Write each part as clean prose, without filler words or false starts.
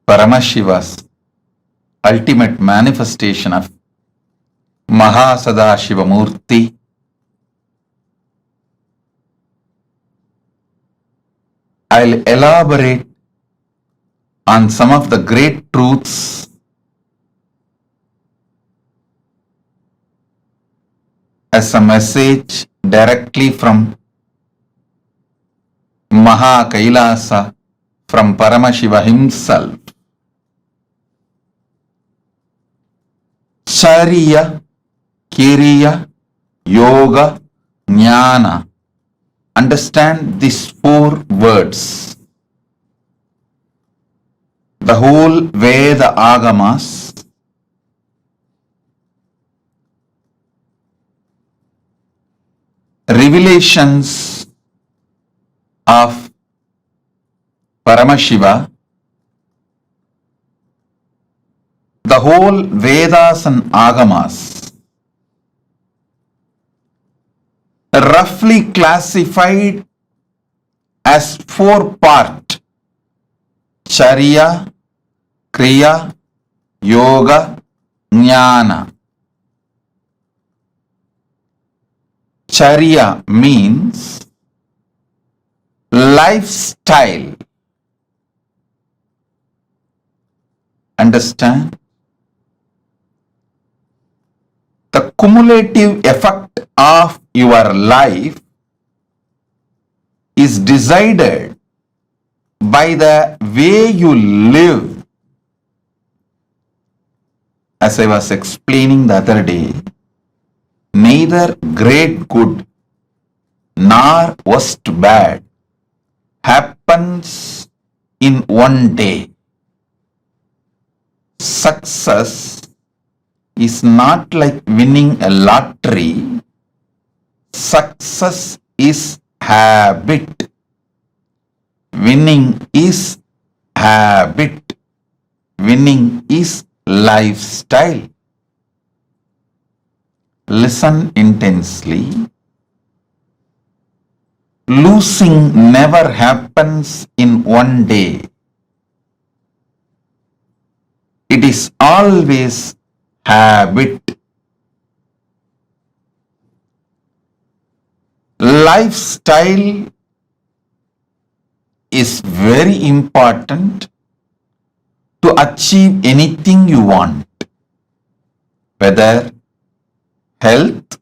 Paramashiva's ultimate manifestation of Mahasadashivamurti, I'll elaborate on some of the great truths as a message directly from KAILASA, from Paramashiva himself. Charya, Kiriya, Yoga, Jnana. Understand these 4 words. The whole Veda Agamas revelations of Paramashiva, the whole Vedas and Agamas roughly classified as 4 parts: Charya, Kriya, Yoga, Jnana. Charya means lifestyle. Understand? The cumulative effect of your life is decided by the way you live. As I was explaining the other day, neither great good nor worst bad happens in one day. Success is not like winning a lottery. Success is habit. Winning is habit. Winning is lifestyle. Listen intensely. Losing never happens in one day. It is always habit. Lifestyle is very important to achieve anything you want, whether health,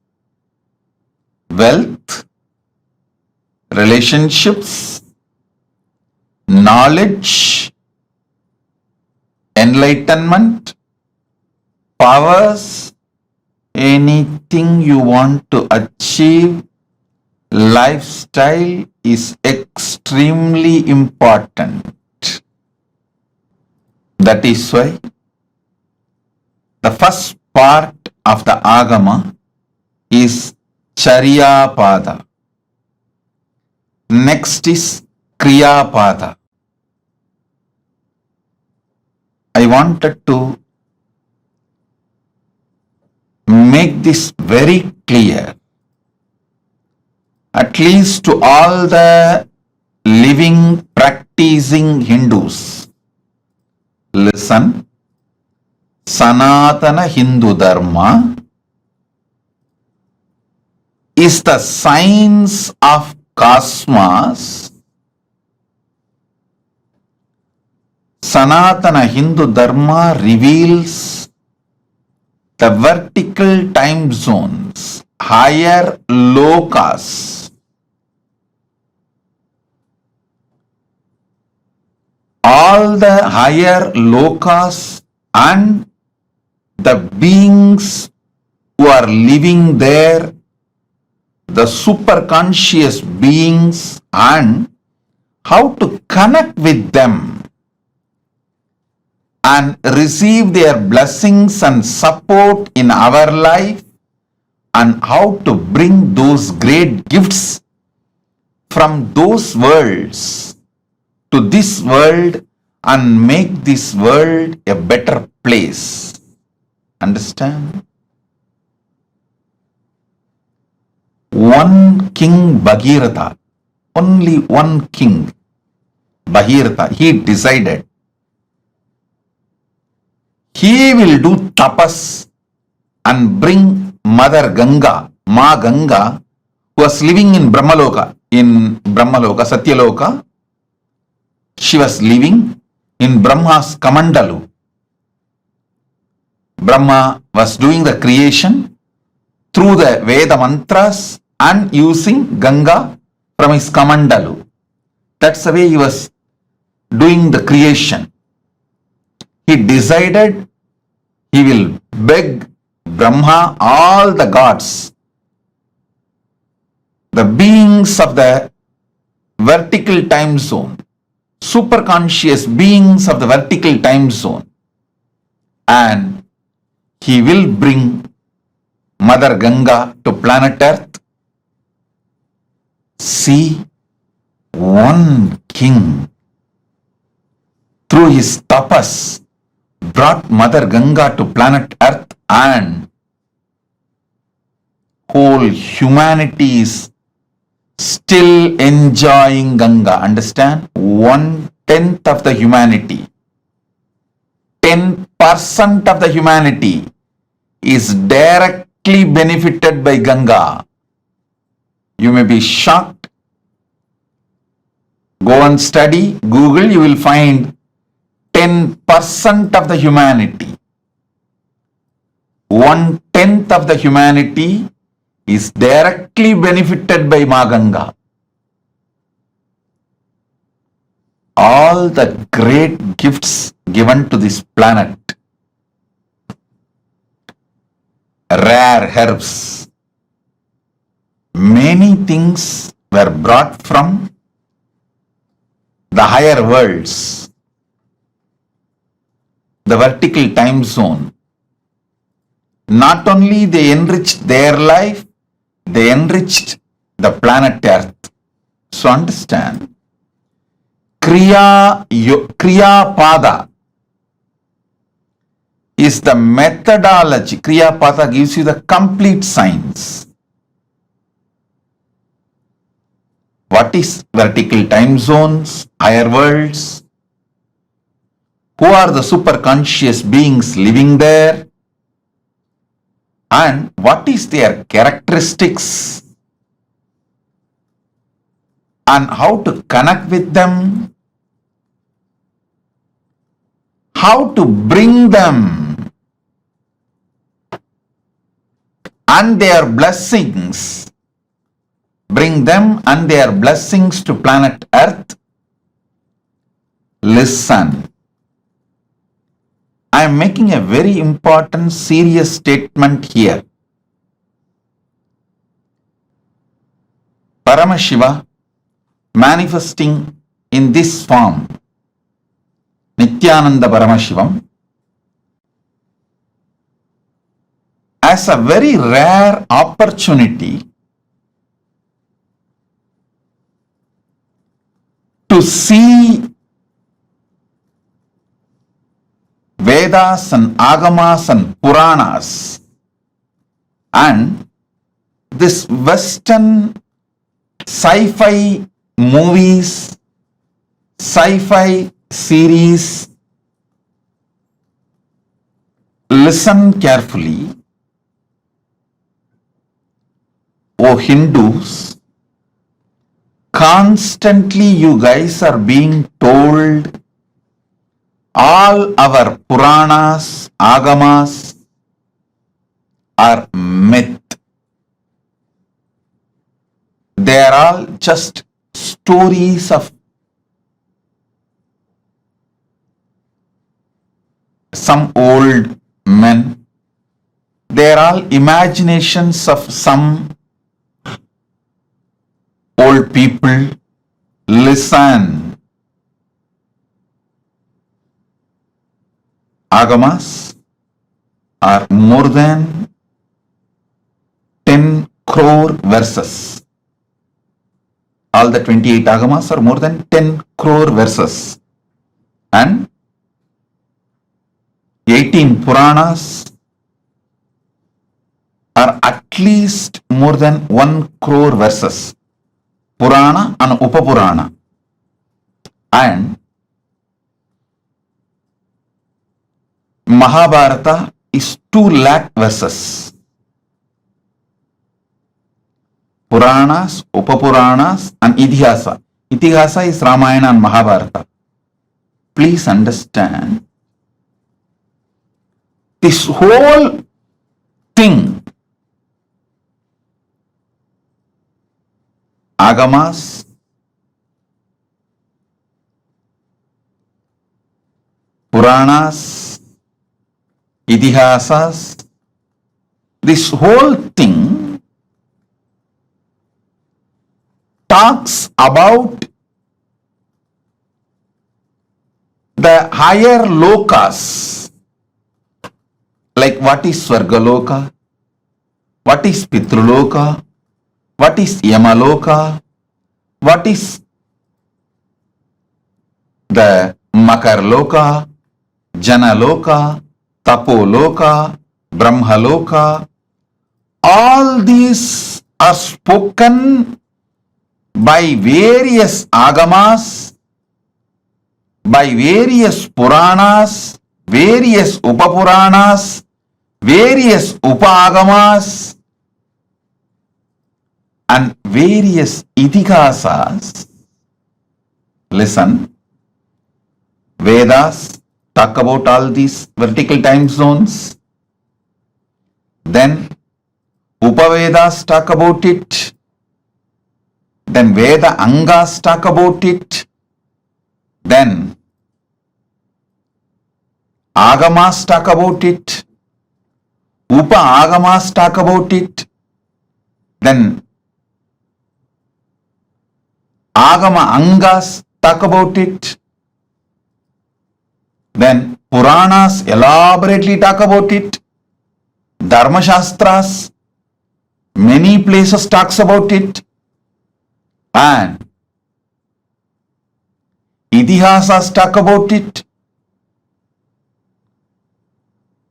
wealth, relationships, knowledge, enlightenment, powers, anything you want to achieve. Lifestyle is extremely important. That is why the first part of the Agama is Charya Pada. Next is Kriya Pada. I wanted to make this very clear, at least to all the living, practicing Hindus. Listen, Sanatana Hindu Dharma is the science of cosmos. Sanatana Hindu Dharma reveals the vertical time zones, higher lokas. All the higher lokas and the beings who are living there, the superconscious beings, and how to connect with them and receive their blessings and support in our life, and how to bring those great gifts from those worlds to this world and make this world a better place. Understand? One king, Bhagirath, only one king, Bhagirath, he decided he will do tapas and bring Mother Ganga, Ma Ganga, who was living in Brahmaloka, Satyaloka. She was living in Brahma's Kamandalu. Brahma was doing the creation through the Veda mantras and using Ganga from his Kamandalu. That's the way he was doing the creation. He decided he will beg Brahma, all the gods, the beings of the vertical time zone, superconscious beings of the vertical time zone, and he will bring Mother Ganga to planet Earth. See, one king through his tapas brought Mother Ganga to planet Earth, and whole humanity is still enjoying Ganga. Understand? 1/10 of the humanity, 10% of the humanity is directly benefited by Ganga. You may be shocked. Go and study, Google, you will find 10% of the humanity. 1/10 of the humanity is directly benefited by Ma Ganga. All the great gifts given to this planet, rare herbs, many things were brought from the higher worlds, the vertical time zone. Not only they enriched their life, they enriched the planet Earth. So understand, Kriya Pada is the methodology. Kriya Pada gives you the complete science. What is vertical time zones, higher worlds? Who are the superconscious beings living there? And what is their characteristics? And how to connect with them? How to bring them and their blessings, bring them and their blessings to planet Earth? Listen. I am making a very important, serious statement here. Paramashiva manifesting in this form, Nithyananda Paramashivam, as a very rare opportunity to see Vedas and Agamas and Puranas and this Western sci-fi movies, sci-fi series. Listen carefully. O Hindus, constantly you guys are being told all our Puranas, Agamas are myth. They are all just stories of some old men. They are all imaginations of some old people. Listen. Agamas are more than 10 crore verses. All the 28 Agamas are more than 10 crore verses. And 18 Puranas are at least more than 1 crore verses. Purana and Upapurana. And Mahabharata is 2 lakh verses. Puranas, Upapuranas and Itihasa. Itihasa is Ramayana and Mahabharata. Please understand, this whole thing, Agamas, Puranas, Itihasas, this whole thing talks about the higher lokas, like what is Swargaloka, what is Pitruloka, what is Yamaloka, what is the Makarloka, Janaloka, Tapoloka, Brahmaloka. All these are spoken by various agamas, by various Puranas, various Upapuranas, various Upagamas, and various Itihasas. Listen, Vedas talk about all these vertical time zones. Then Upavedas talk about it. Then Veda Angas talk about it. Then Agamas talk about it. Upa Agamas talk about it. Then Agama Angas talk about it. Then Puranas elaborately talk about it. Dharma Shastras, many places talks about it. And Itihasas talk about it.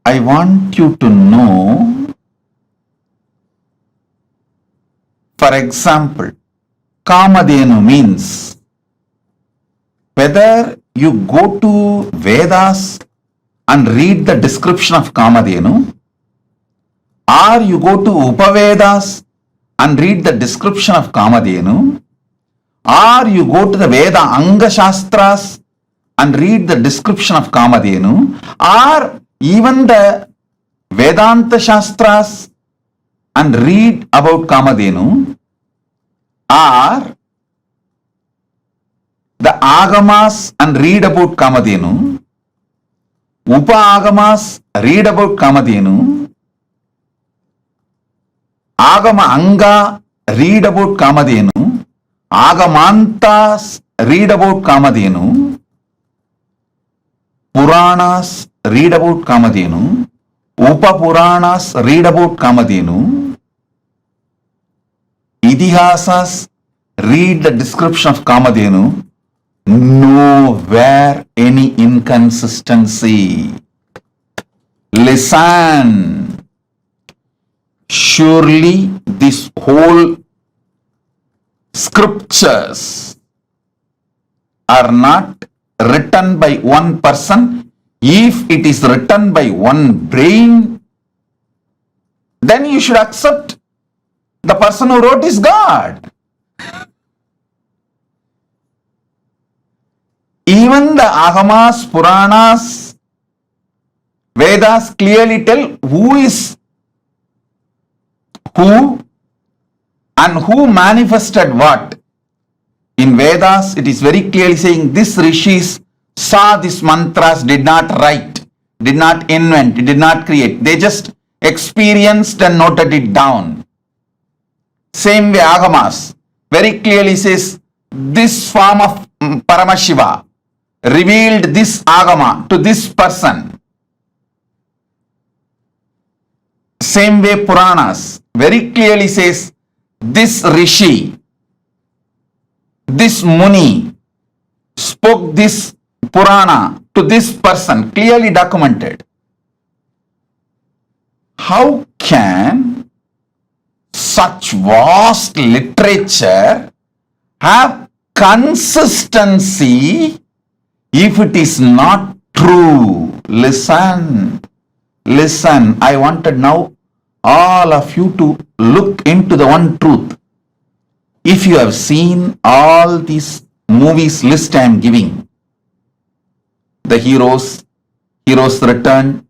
I want you to know, for example, Kamadhenu means, whether you go to Vedas and read the description of Kamadhenu, or you go to Upavedas and read the description of Kamadhenu, or you go to the Veda Anga Shastras and read the description of Kamadhenu, or even the Vedanta Shastras and read about Kamadhenu, or the Agamas and read about Kamadhenu, Upa Agamas read about Kamadhenu, Agama Anga read about Kamadhenu, Agamantas read about Kamadhenu, Puranas read about Kamadhenu, Upapuranas read about Kamadhenu, Itihasas read the description of Kamadhenu. Nowhere any inconsistency. Listen. Surely this whole scriptures are not written by one person. If it is written by one brain, then you should accept the person who wrote is God. Even the Agamas, Puranas, Vedas clearly tell who is who and who manifested what. In Vedas, it is very clearly saying this rishis saw these mantras, did not write, did not invent, did not create. They just experienced and noted it down. Same way Agamas very clearly says this form of Paramashiva revealed this Agama to this person. Same way Puranas very clearly says this Rishi, this Muni spoke this Purana to this person, clearly documented. How can such vast literature have consistency if it is not true. Listen, listen. I wanted now all of you to look into the one truth. If you have seen all these movies list I am giving, the heroes, Heroes Return,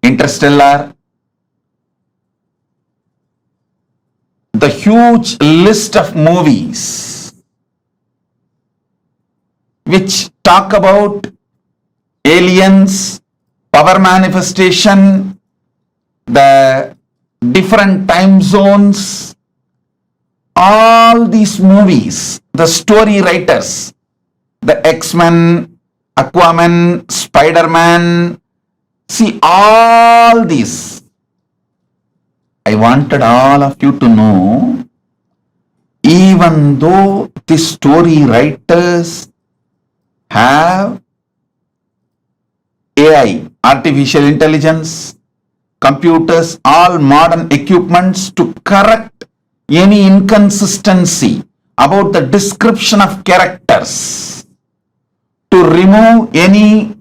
Interstellar, the huge list of movies which talk about aliens, power manifestation, the different time zones, all these movies, the story writers, the X-Men, Aquaman, Spider-Man, see all these. I wanted all of you to know, even though the story writers have AI, artificial intelligence, computers, all modern equipments to correct any inconsistency about the description of characters, to remove any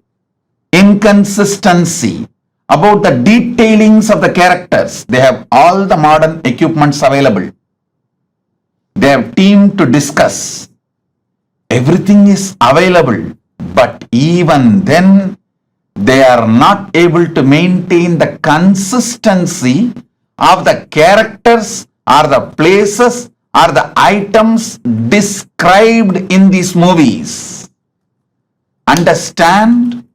inconsistency about the detailings of the characters. They have all the modern equipments available. They have team to discuss. Everything is available, but even then they are not able to maintain the consistency of the characters or the places or the items described in these movies. Understand?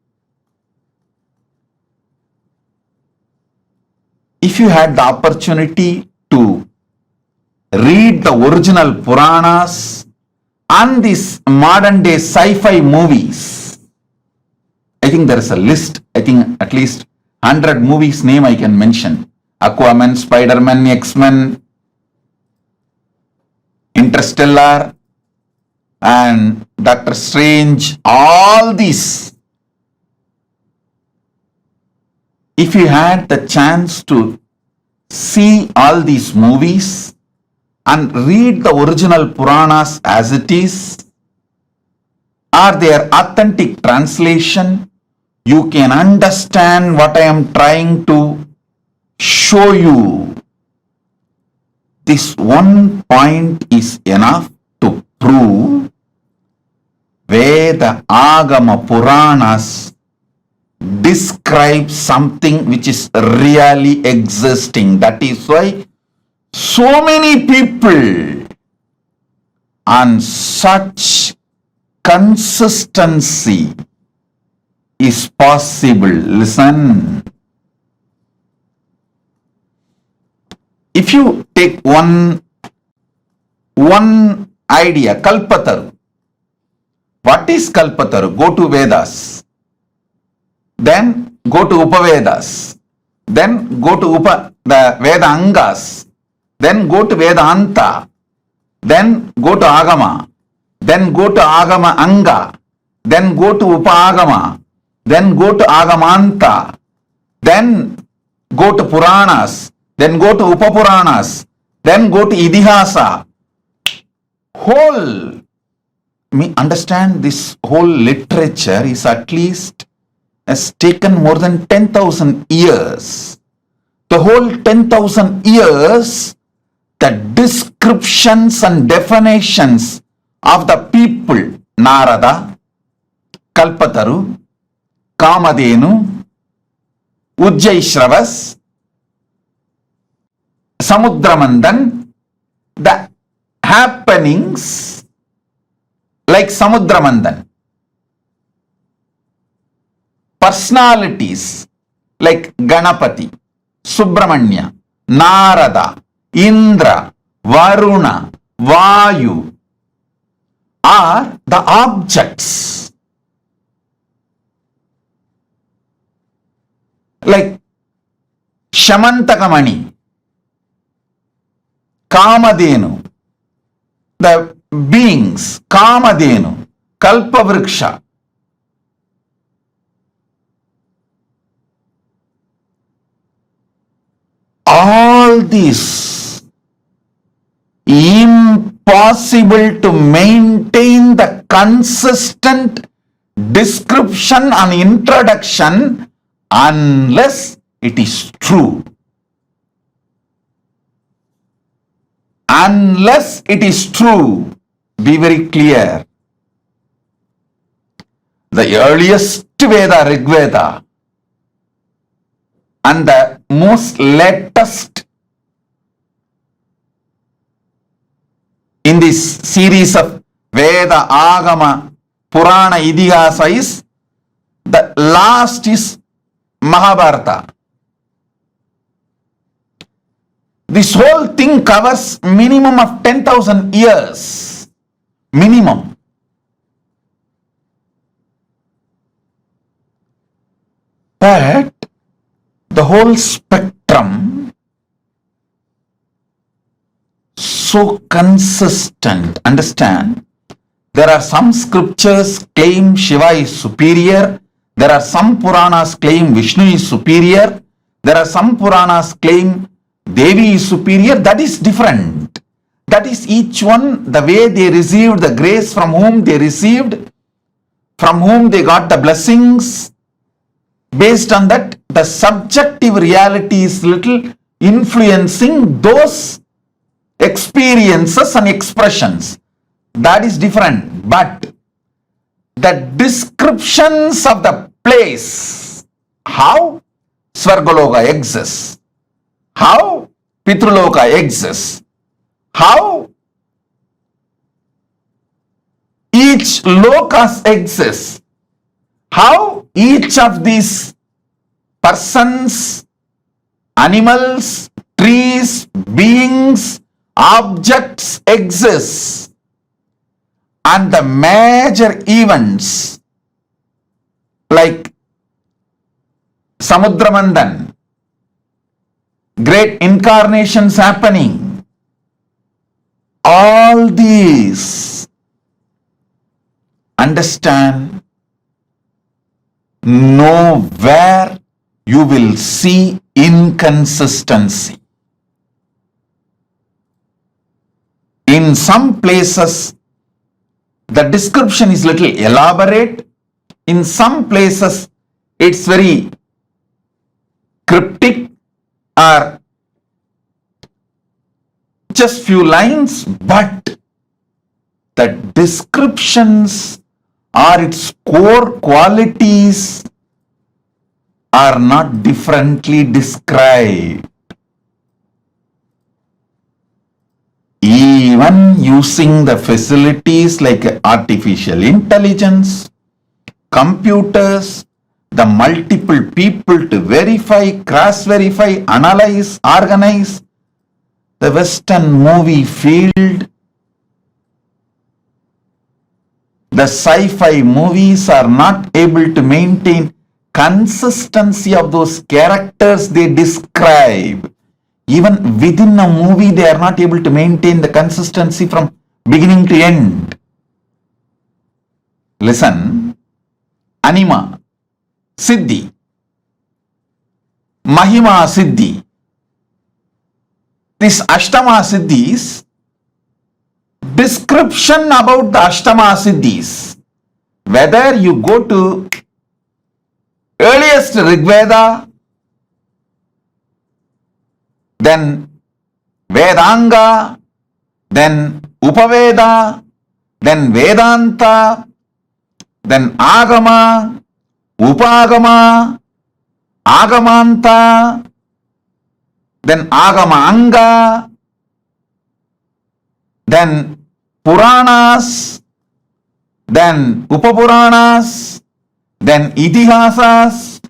If you had the opportunity to read the original Puranas and these modern day sci-fi movies, I think there is a list, I think at least 100 movies name I can mention. Aquaman, Spider-Man, X-Men, Interstellar, and Doctor Strange, all these. If you had the chance to see all these movies and read the original Puranas as it is, or their authentic translation, you can understand what I am trying to show you. This one point is enough to prove Veda, Agama, Puranas describe something which is really existing. That is why so many people on such consistency is possible. Listen. If you take one idea, Kalpataru. What is Kalpataru? Go to Vedas. Then go to Upavedas. Then go to the Veda Angas. Then go to Vedanta. Then go to Agama. Then go to Agama Anga. Then go to Upagama. Then go to Agamanta. Then go to Puranas. Then go to Upapuranas. Then go to Idihasa. Understand, this whole literature is at least has taken more than 10,000 years. The whole 10,000 years, the descriptions and definitions of the people, Narada, Kalpataru, Kamadhenu, Ujjaishravas, Samudramandan, the happenings like Samudramandan, personalities like Ganapati, Subramanya, Narada, Indra, Varuna, Vayu are the objects. Like Shamantakamani, Kamadhenu, the beings, Kamadhenu, Kalpavriksha. All this impossible to maintain the consistent description and introduction unless it is true. Unless it is true. Be very clear. The earliest Veda, Rig Veda, and the most latest in this series of Veda, Agama, Purana, Idihasa is the last is Mahabharata. This whole thing covers minimum of 10,000 years. Minimum. But the whole spectrum so consistent. Understand? There are some scriptures claim Shiva is superior. There are some Puranas claim Vishnu is superior. There are some Puranas claim Devi is superior. That is different. That is each one the way they received the grace, from whom they received, from whom they got the blessings. Based on that, the subjective reality is little influencing those experiences and expressions. That is different. But the descriptions of the place, how Svargaloka exists, how Pitruloka exists, how each lokas exists, how each of these persons, animals, trees, beings, objects exists, and the major events like Samudramandan, great incarnations happening, all these, understand, nowhere you will see inconsistency. In some places, the description is little elaborate. In some places, it's very cryptic or just few lines, but the descriptions or its core qualities are not differently described. Even using the facilities like artificial intelligence, computers, the multiple people to verify, cross-verify, analyze, organize, the Western movie field, the sci-fi movies are not able to maintain consistency of those characters they describe. Even within a movie, they are not able to maintain the consistency from beginning to end. Listen, Anima, Siddhi, Mahima Siddhi, this Ashtama Siddhis, description about the Ashtama Siddhis, whether you go to earliest Rigveda, then Vedanga, then Upaveda, then Vedanta, then Agama, Upagama, Agamanta, then Agama Anga, then Puranas, then Upapuranas, then Itihasas,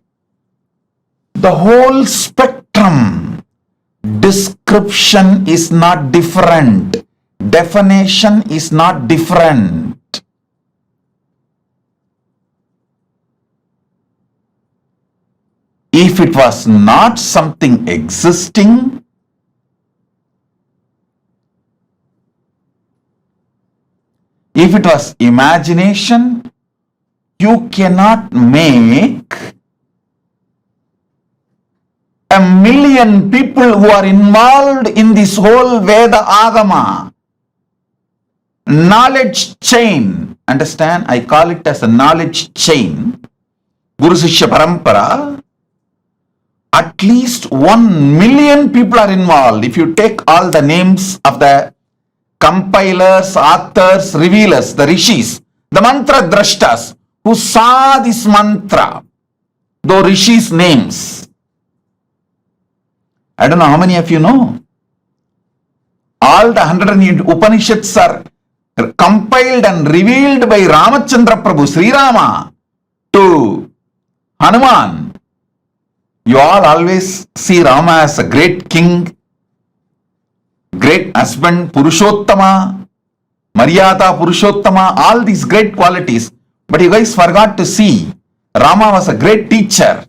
the whole spectrum. Description is not different. Definition is not different. If it was not something existing, if it was imagination, you cannot make a million people who are involved in this whole Veda Agama knowledge chain Understand? I call it as a knowledge chain. Guru Shishya Parampara. At least 1 million people are involved. If you take all the names of the compilers, authors, revealers, the rishis, the mantra drashtas who saw this mantra, though rishis' names. I don't know how many of you know. All the 108 Upanishads are compiled and revealed by Ramachandra Prabhu, Sri Rama, to Hanuman. You all always see Rama as a great king, great husband, Purushottama, Maryada Purushottama, all these great qualities. But you guys forgot to see, Rama was a great teacher.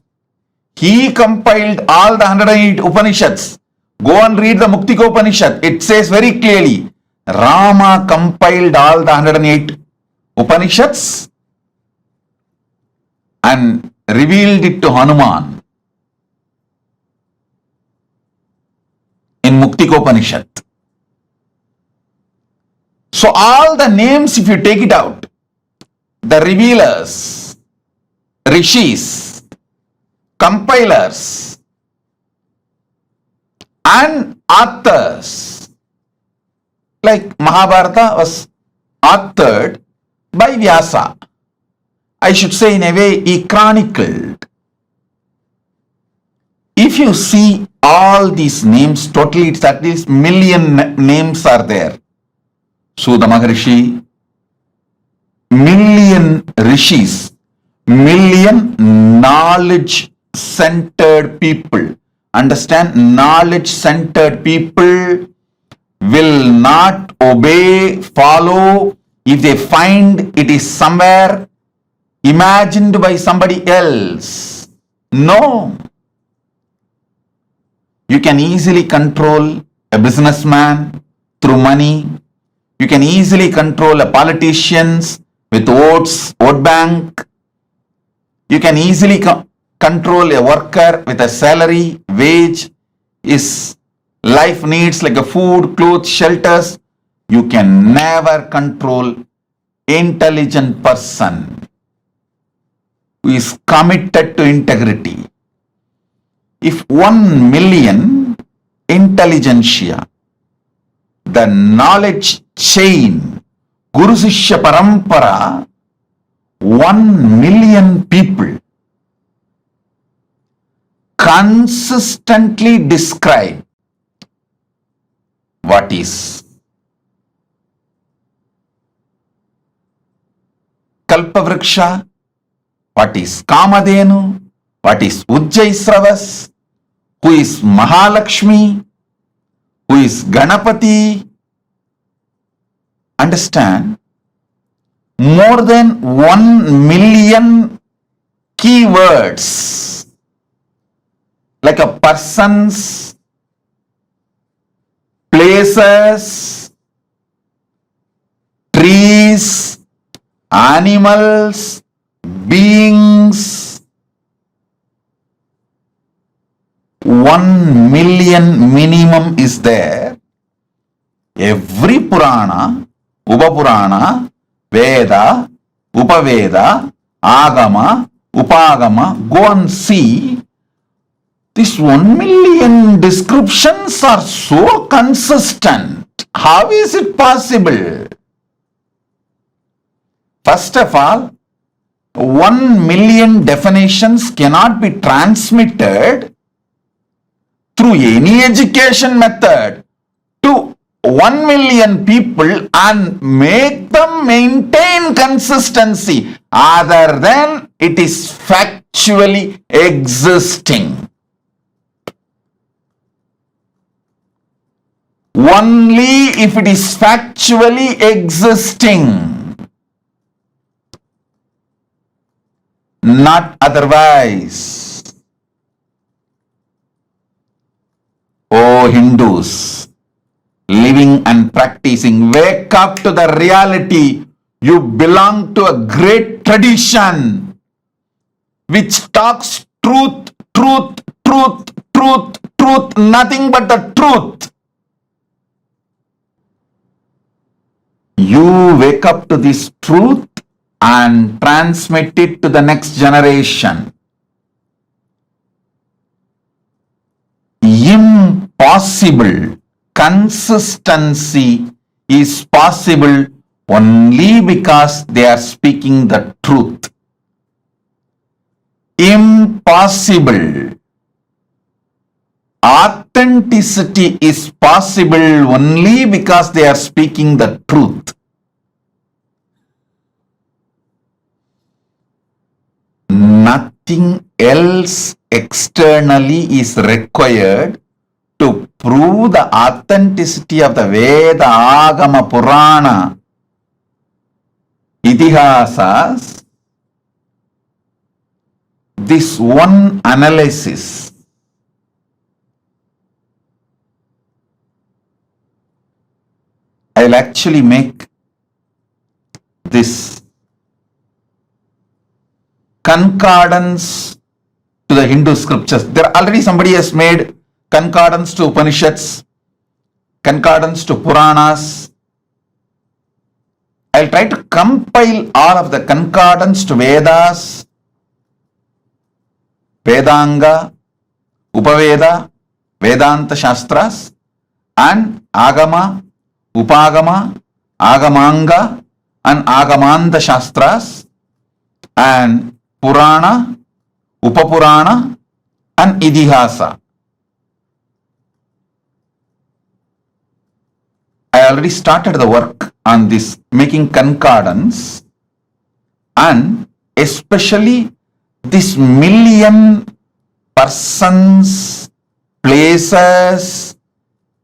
He compiled all the 108 Upanishads. Go and read the Muktika Upanishad. It says very clearly, Rama compiled all the 108 Upanishads and revealed it to Hanuman in Muktika Upanishad. So all the names, if you take it out, the revealers, rishis, compilers, and authors, like Mahabharata was authored by Vyasa. I should say, in a way, he chronicled. If you see all these names, totally it's at least million names are there. Sudha Maharishi, million rishis, million knowledge-centered people. Understand? Knowledge-centered people will not obey, follow, if they find it is somewhere imagined by somebody else. No. You can easily control a businessman through money. You can easily control a politicians with votes, vote bank. You can easily control a worker with a salary, wage, his life needs like a food, clothes, shelters. You can never control intelligent person who is committed to integrity. If 1 million intelligentsia, the knowledge chain, Guru Shishya Parampara, 1 million people consistently describe what is Kalpavriksha, what is Kamadhenu, what is Ujjaisravas, who is Mahalakshmi, who is Ganapati. Understand? More than 1 million keywords, like a persons, places, trees, animals, beings. 1 million minimum is there. Every Purana, Upapurana, Veda, Upaveda, Agama, Upagama, go and see. These 1 million descriptions are so consistent. How is it possible? First of all, 1 million definitions cannot be transmitted through any education method to 1 million people and make them maintain consistency other than it is factually existing. Only if it is factually existing. Not otherwise. Oh Hindus, living and practicing, wake up to the reality. You belong to a great tradition which talks truth, truth, truth, truth, truth, nothing but the truth. You wake up to this truth and transmit it to the next generation. Impossible consistency is possible only because they are speaking the truth. Impossible authenticity is possible only because they are speaking the truth. Nothing else externally is required to prove the authenticity of the Veda, Agama, Purana, Itihasas. This one analysis I'll actually make this concordance to the Hindu scriptures. There already somebody has made concordance to Upanishads, concordance to Puranas. I'll try to compile all of the concordance to Vedas, Vedanga, Upaveda, Vedanta Shastras, and Agama, Upagama, Agamanga, and Agamanda Shastras, and Purana, Upapurana, and Idihasa. I already started the work on this, making concordance, and especially this million persons, places,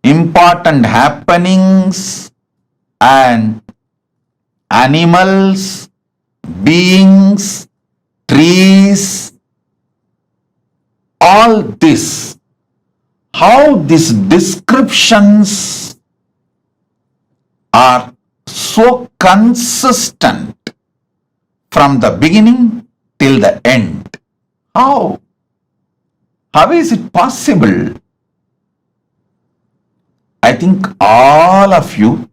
important happenings, and animals, beings, trees, all this, how these descriptions are so consistent from the beginning till the end. How? How is it possible? I think all of you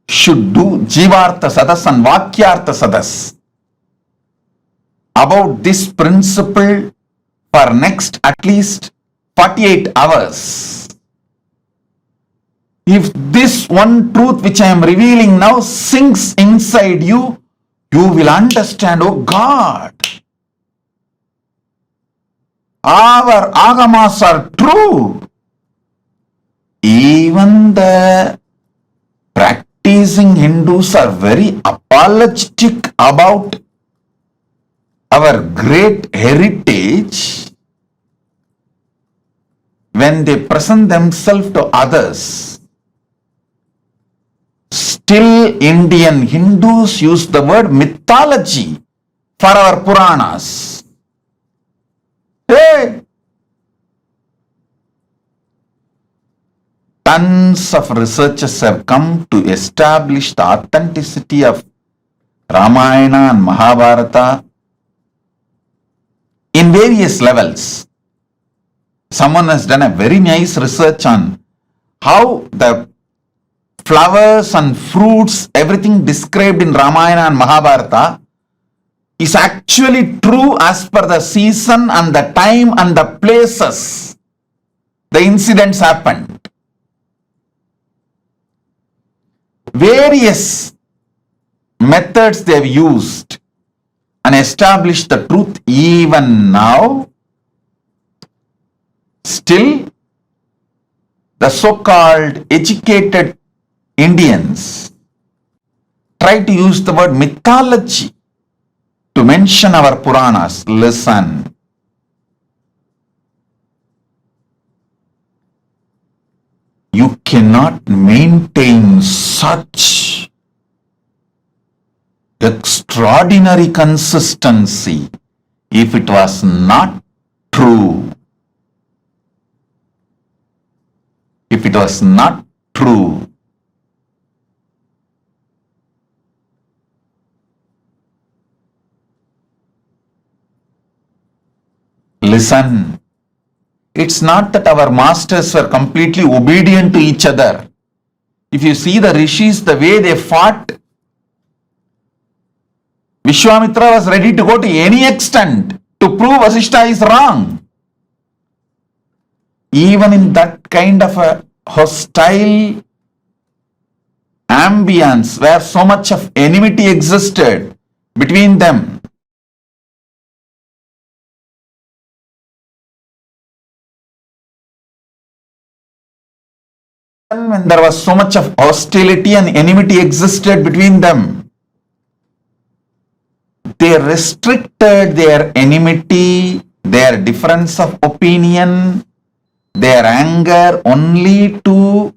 should do Jivartha Sadas and Vakyartha Sadas about this principle for next at least 48 hours. If this one truth which I am revealing now sinks inside you, you will understand, oh God, our agamas are true. Even the practicing Hindus are very apologetic about our great heritage when they present themselves to others. Still, Indian Hindus use the word mythology for our Puranas. Hey! Tons of researchers have come to establish the authenticity of Ramayana and Mahabharata in various levels. Someone has done a very nice research on how the flowers and fruits, everything described in Ramayana and Mahabharata is actually true as per the season and the time and the places the incidents happened. Various methods they have used and established the truth. Even now, still the so-called educated Indians try to use the word mythology to mention our Puranas. Listen. You cannot maintain such extraordinary consistency if it was not true. If it was not true. Listen. It's not that our masters were completely obedient to each other. If you see the rishis, the way they fought Vishwamitra was ready to go to any extent to prove Vasishtha is wrong. Even in that kind of a hostile ambience where so much of enmity existed between them, when there was so much of hostility and enmity existed between them, they restricted their enmity, their difference of opinion, their anger only to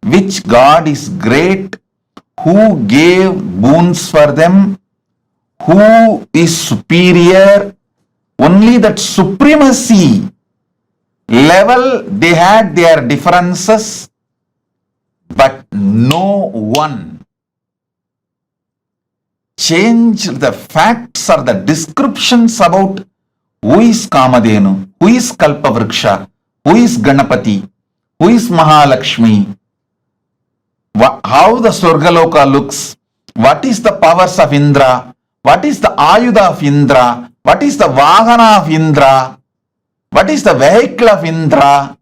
which God is great, who gave boons for them, who is superior. Only that supremacy level they had their differences, but no one changed the facts or the descriptions about who is Kamadhenu, who is Kalpavriksha, who is Ganapati, who is Mahalakshmi, how the Swargaloka looks, what is the powers of Indra, what is the Ayudha of Indra, what is the Vahana of Indra, what is the vehicle of Indra,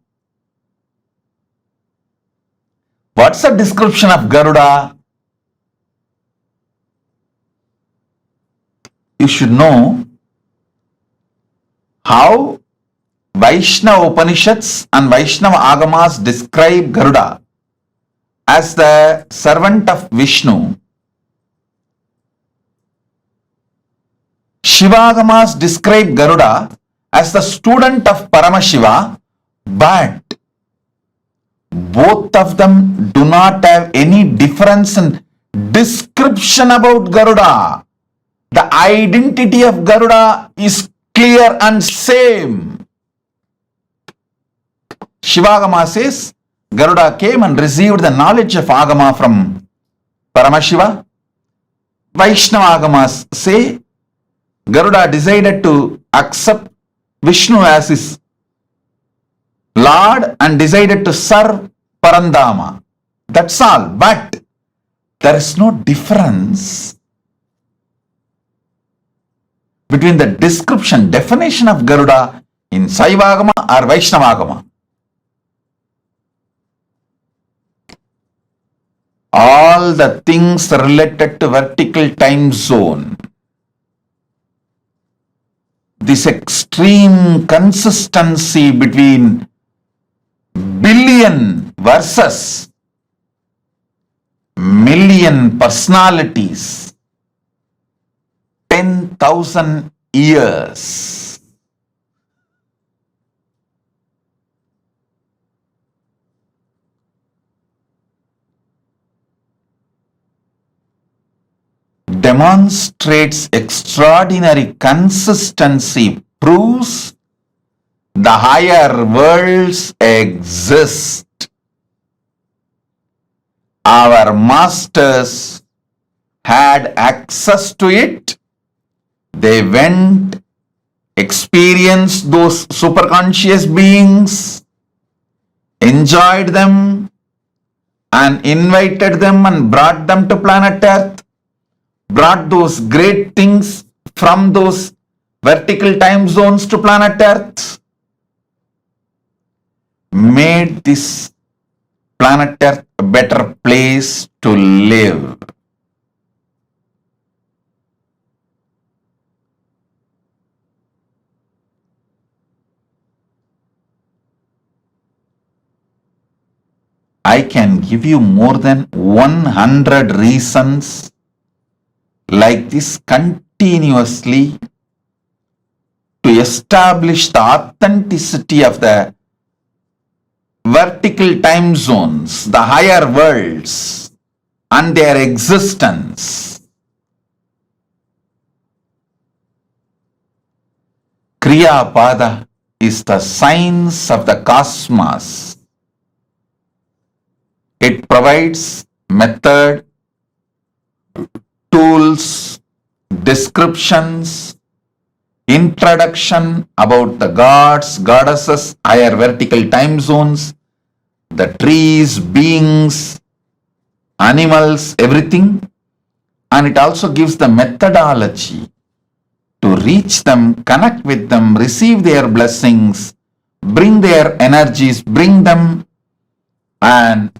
what's the description of Garuda. You should know how Vaishnava Upanishads and Vaishnava Agamas describe Garuda as the servant of Vishnu. Shivagamas describe Garuda as the student of Paramashiva, but both of them do not have any difference in description about Garuda. The identity of Garuda is clear and same. Shivagama says Garuda came and received the knowledge of Agama from Paramashiva. Vaishnava Agamas say Garuda decided to accept Vishnu as his Lord and decided to serve Parandama. That's all. But there is no difference between the description, definition of Garuda in Saivagama or Vaishnavagama. All the things related to vertical time zone, this extreme consistency between billion versus million personalities, 10,000 years. Demonstrates extraordinary consistency, proves the higher worlds exist. Our masters had access to it. They went, experienced those superconscious beings, enjoyed them, and invited them and brought them to planet Earth, brought those great things from those vertical time zones to planet Earth, made this planet Earth a better place to live. I can give you more than 100 reasons like this continuously to establish the authenticity of the vertical time zones, the higher worlds, and their existence. Kriya Pada is the science of the cosmos. It provides method, tools, descriptions, introduction about the gods, goddesses, higher vertical time zones, the trees, beings, animals, everything, And it also gives the methodology to reach them, connect with them, receive their blessings, bring their energies, bring them and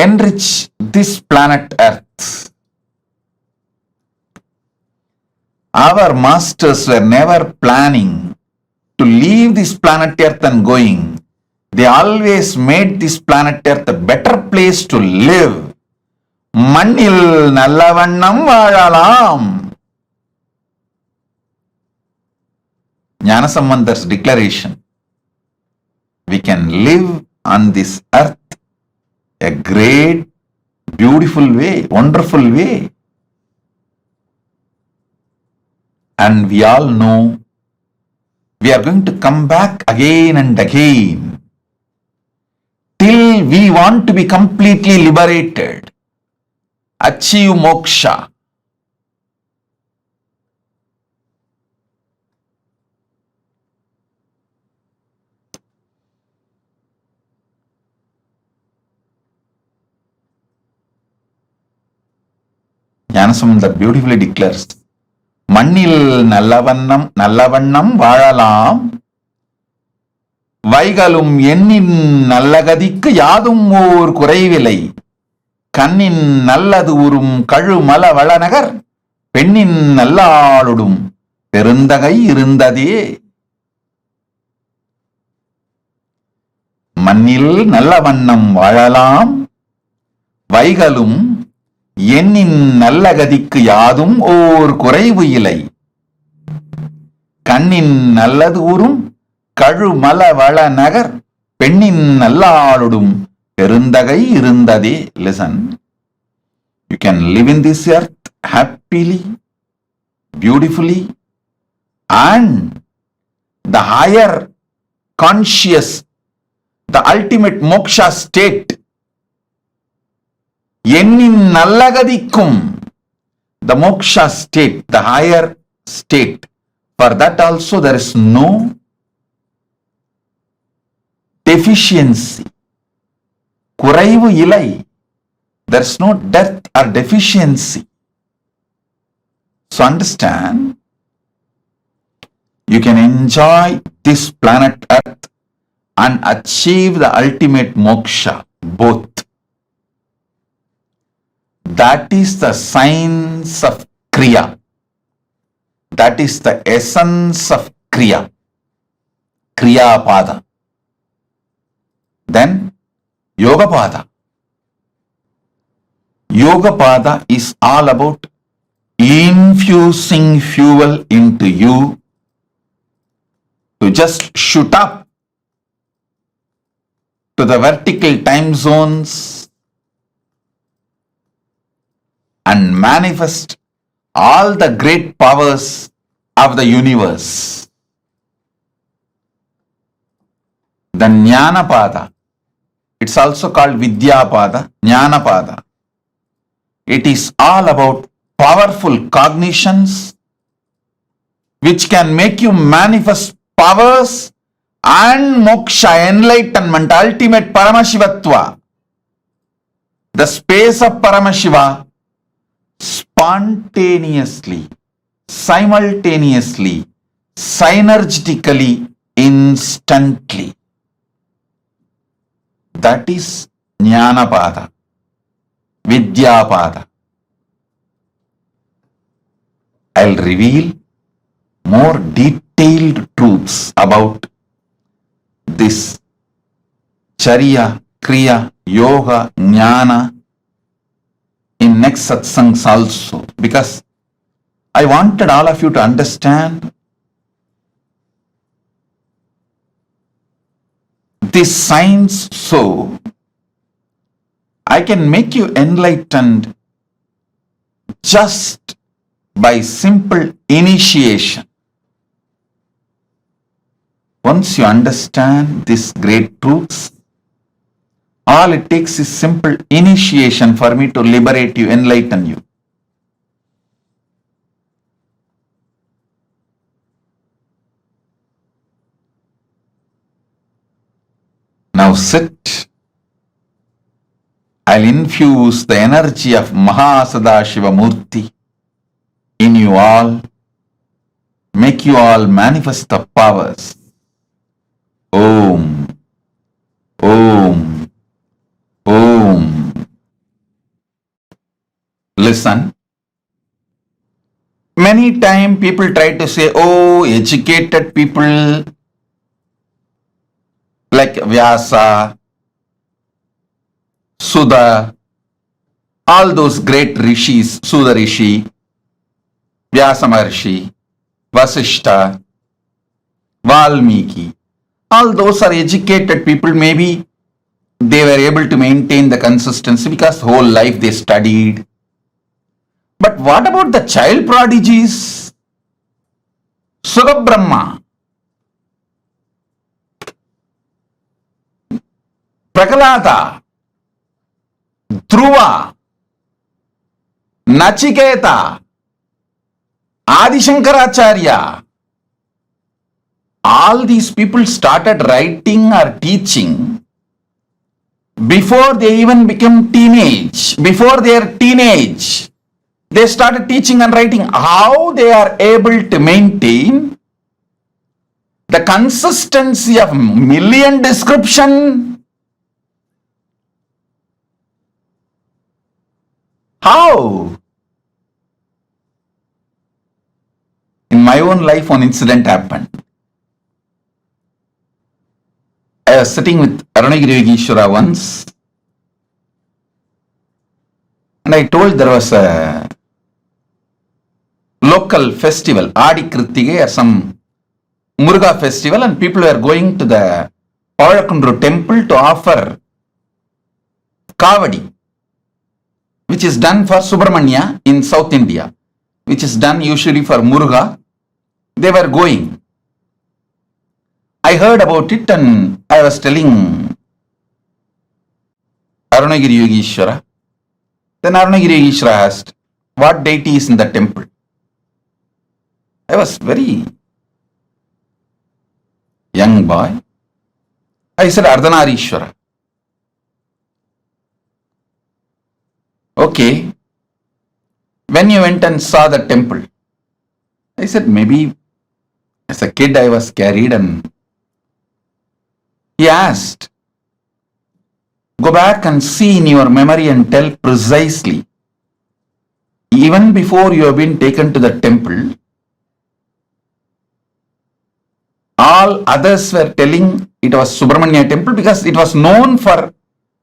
enrich this planet Earth. Our masters were never planning to leave this planet Earth and going. They always made this planet Earth a better place to live. மண்ணில் நல்லவண்ணம் வாழலாம். Gnanasambandar's declaration. We can live on this earth a great, beautiful way, wonderful way. And we all know we are going to come back again and again till we want to be completely liberated, achieve moksha. Gnanasamandar beautifully declares, மண்ணில் நல்லவண்ணம் வாழலாம், வைகளும் எண்ணின் நல்லகதிக்கு யாதும் ஓர் குறைவில்லை, கண்ணின் நல்லது உறும் கழுமல வளநகர் பெண்ணின் நல்லாளுடும் பெருந்தகை இருந்ததே. மண்ணில் நல்லவண்ணம் வாழலாம், வைகளும் எண்ணின் நல்லகதிக்கு யாதும் ஓர் குறைவு இல்லை, கண்ணின் நல்லது உறும் கழுமல வளநகர் பெண்ணின் நல்லாளுடும் பெருந்தகை இருந்ததே. Listen, you can live in this earth happily, beautifully, and the higher conscious, the ultimate moksha state, எண்ணின் நல்லகதிக்கும், the moksha state, the higher state, for that also there is no deficiency. குறைவு இல்லை. There is no death or deficiency. So understand, you can enjoy this planet Earth and achieve the ultimate moksha, both. That is the science of Kriya. That is the essence of Kriya. Kriya Pada. Then Yoga Pada. Yoga Pada is all about infusing fuel into you to just shoot up to the vertical time zones and manifest all the great powers of the universe. The Jnana Pada, it's also called Vidya Pada, Jnana Pada. It is all about powerful cognitions which can make you manifest powers and moksha, enlightenment, ultimate Paramashivatva. The space of Paramashiva spontaneously, simultaneously, synergetically, instantly. That is Jnana Pada, Vidya Pada. I'll reveal more detailed truths about this Charya, Kriya, Yoga, Jnana in next satsangs also, because I wanted all of you to understand this science so I can make you enlightened just by simple initiation. Once you understand these great truths, all it takes is simple initiation for me to liberate you, enlighten you. Now sit. I'll infuse the energy of Mahasadashiva Murti in you all, make you all manifest the powers. Om, Om, Om. Listen. Many times people try to say, oh, educated people like Vyasa, Sudha, all those great rishis, Sudha Rishi, Vyasa Maharshi, Vasishta, Valmiki, all those are educated people. Maybe they were able to maintain the consistency because whole life they studied. But what about the child prodigies? Sugabrahma, Prakalata, Dhruva, Nachiketa, Adi Shankaracharya, all these people started writing or teaching before they even became teenage. Before their teenage, they started teaching and writing. How they are able to maintain the consistency of million description? How? In my own life, one incident happened. I was sitting with Arunagiri Yogeshwara once, and I told there was a local festival, Adi Kritige, or some Muruga festival, and people were going to the Pavakundru temple to offer Kavadi, which is done for Subramanya in South India, which is done usually for Muruga. They were going. I heard about it and I was telling Arunagiri Yogeshwara. Then Arunagiri Yogeshwara asked, what deity is in the temple? I was very young boy. I said, Ardhanarishwara. Okay. When you went and saw the temple? I said, maybe as a kid I was carried, and he asked, go back and see in your memory and tell precisely, even before you have been taken to the temple, all others were telling it was Subramanya temple because it was known for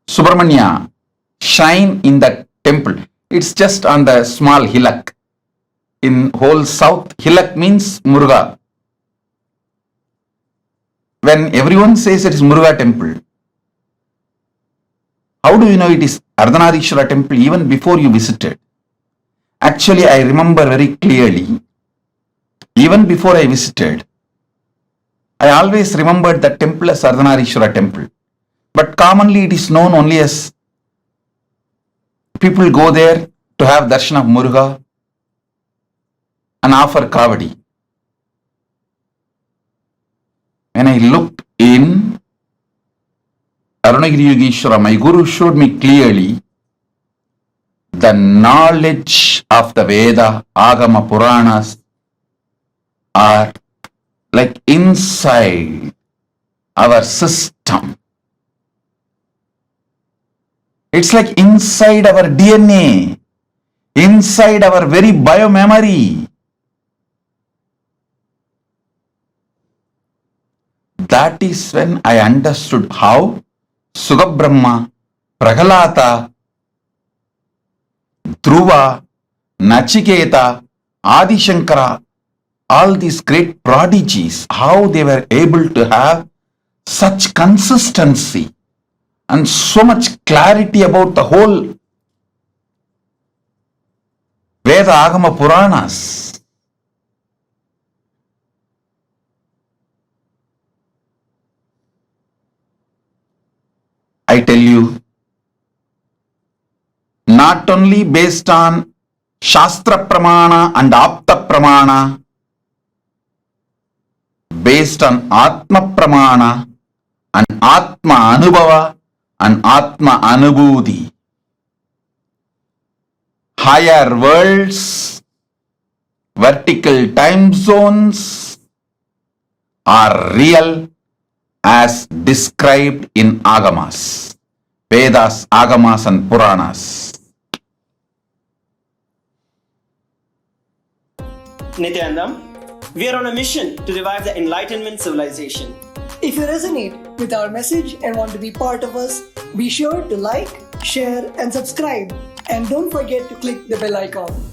Subramanya shrine in the temple. It's just on the small hillock. In whole south, hillock means Muruga. When everyone says it is Muruga temple, how do you know it is Ardhanarishwara temple even before you visited? Actually, I remember very clearly, even before I visited, I always remembered the temple as Ardhanarishwara temple. But commonly it is known only as people go there to have darshan of Muruga and offer Kavadi. When I looked in, Arunagiri Yogeshwara, my guru, showed me clearly the knowledge of the Veda, Agama, Puranas are like inside our system. It's like inside our DNA, inside our very biomemory. That is when I understood how Sugabrahma, Prahalata, Dhruva, Nachiketa, Adi Shankara, all these great prodigies, how they were able to have such consistency and so much clarity about the whole Veda, Agama, Puranas. I tell you, not only based on Shastra Pramana and Apta Pramana, based on Atma Pramana and Atma Anubhava and Atma Anubhuti. higher worlds, vertical time zones are real as described in Agamas, Vedas, Agamas and Puranas. Nithyananda, we are on a mission to revive the enlightenment civilization. If you resonate with our message and want to be part of us, be sure to like, share and subscribe. And don't forget to click the bell icon.